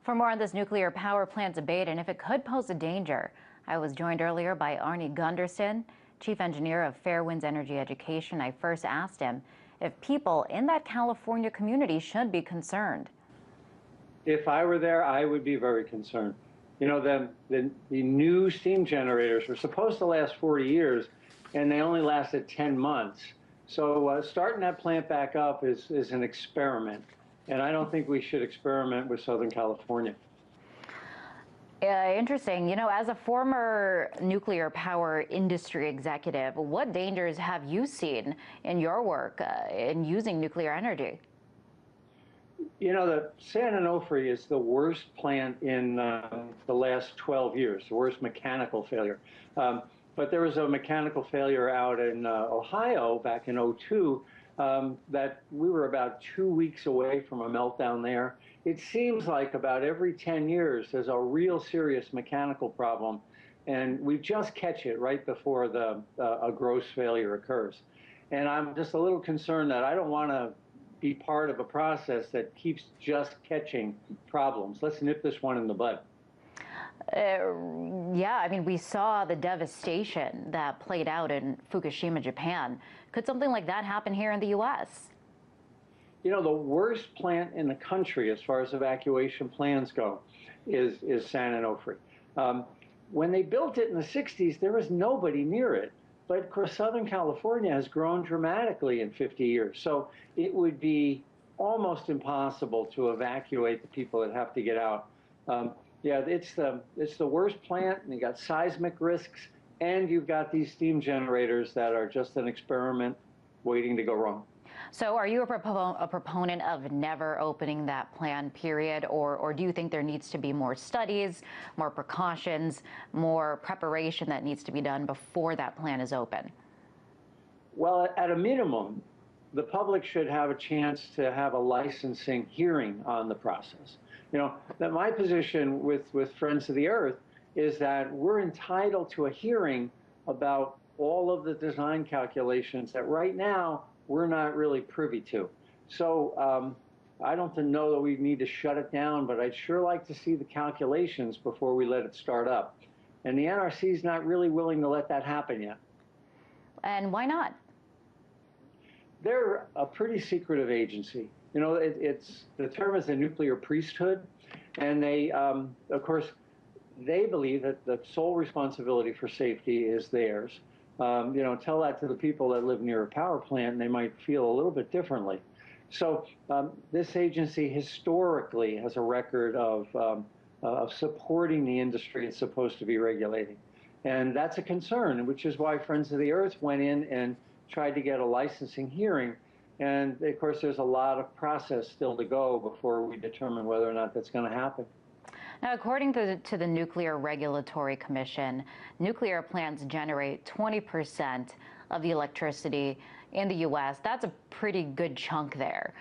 For more on this nuclear power plant debate and if it could pose a danger, I was joined earlier by Arnie Gundersen, Chief Engineer of Fairewinds Energy Education. I first asked him if people in that California community should be concerned. If I were there, I would be very concerned. You know, the new steam generators were supposed to last 40 years, and they only lasted 10 months. So starting that plant back up is an experiment. And I don't think we should experiment with Southern California. Interesting. You know, as a former nuclear power industry executive, what dangers have you seen in your work in using nuclear energy? You know, the San Onofre is the worst plant in the last 12 years, the worst mechanical failure. But there was a mechanical failure out in Ohio back in '02 that we were about 2 weeks away from a meltdown there. It seems like about every 10 years there's a real serious mechanical problem, and we just catch it right before a gross failure occurs. And I'm just a little concerned that I don't want to be part of a process that keeps just catching problems. Let's nip this one in the bud. Yeah, I mean, we saw the devastation that played out in Fukushima, Japan. Could something like that happen here in the U.S.? You know, the worst plant in the country as far as evacuation plans go is San Onofre. When they built it in the 60s, there was nobody near it. But of course, Southern California has grown dramatically in 50 years. So it would be almost impossible to evacuate the people that have to get out. Yeah, it's the worst plant, and you got seismic risks, and you've got these steam generators that are just an experiment waiting to go wrong. So are you a proponent of never opening that plant, period, or do you think there needs to be more studies, more precautions, more preparation that needs to be done before that plant is open? Well, at a minimum, the public should have a chance to have a licensing hearing on the process. You know, that my position with Friends of the Earth is that we're entitled to a hearing about all of the design calculations that right now we're not really privy to. So I don't know that we need to shut it down, but I'd sure like to see the calculations before we let it start up. And the NRC is not really willing to let that happen yet. And why not? They're a pretty secretive agency. You know, the term is the nuclear priesthood, and they, of course, they believe that the sole responsibility for safety is theirs. You know, tell that to the people that live near a power plant, and they might feel a little bit differently. So this agency historically has a record of supporting the industry it's supposed to be regulating. And that's a concern, which is why Friends of the Earth went in and tried to get a licensing hearing. And of course, there's a lot of process still to go before we determine whether or not that's going to happen. Now, according to the Nuclear Regulatory Commission, nuclear plants generate 20% of the electricity in the U.S. That's a pretty good chunk there.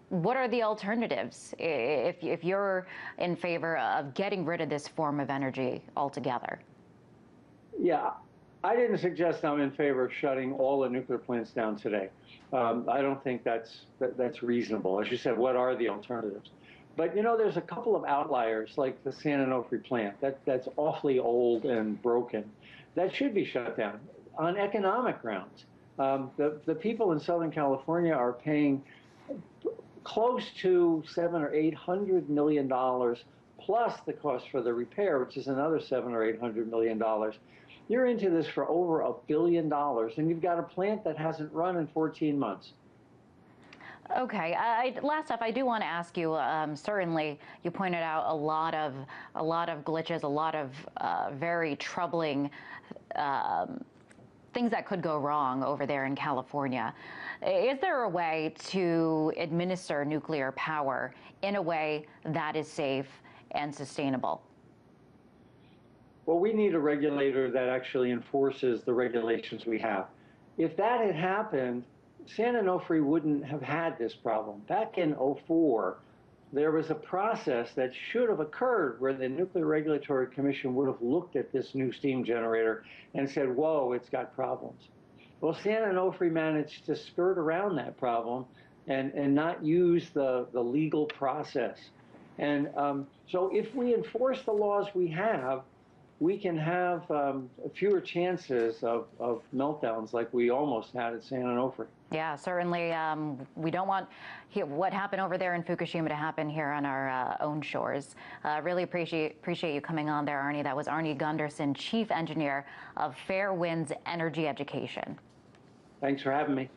What are the alternatives if you're in favor of getting rid of this form of energy altogether? Yeah, I didn't suggest I'm in favor of shutting all the nuclear plants down today. I don't think that's reasonable. As you said, what are the alternatives? But, you know, there's a couple of outliers, like the San Onofre plant, that's awfully old and broken. That should be shut down on economic grounds. The people in Southern California are paying close to $700 or $800 million, plus the cost for the repair, which is another $700 or $800 million. You're into this for over $1 billion, and you've got a plant that hasn't run in 14 months. Okay. Last off, I do want to ask you. Certainly, you pointed out a lot of glitches, a lot of very troubling things that could go wrong over there in California. Is there a way to administer nuclear power in a way that is safe and sustainable? Well, we need a regulator that actually enforces the regulations we have. If that had happened, San Onofre wouldn't have had this problem. Back in '04, there was a process that should have occurred where the Nuclear Regulatory Commission would have looked at this new steam generator and said, whoa, it's got problems. Well, San Onofre managed to skirt around that problem and not use the legal process. And so if we enforce the laws we have, we can have fewer chances of meltdowns like we almost had at San Onofre. Yeah, certainly. We don't want what happened over there in Fukushima to happen here on our own shores. Really appreciate you coming on there, Arnie. That was Arnie Gundersen, Chief Engineer of Fairewinds Energy Education. Thanks for having me.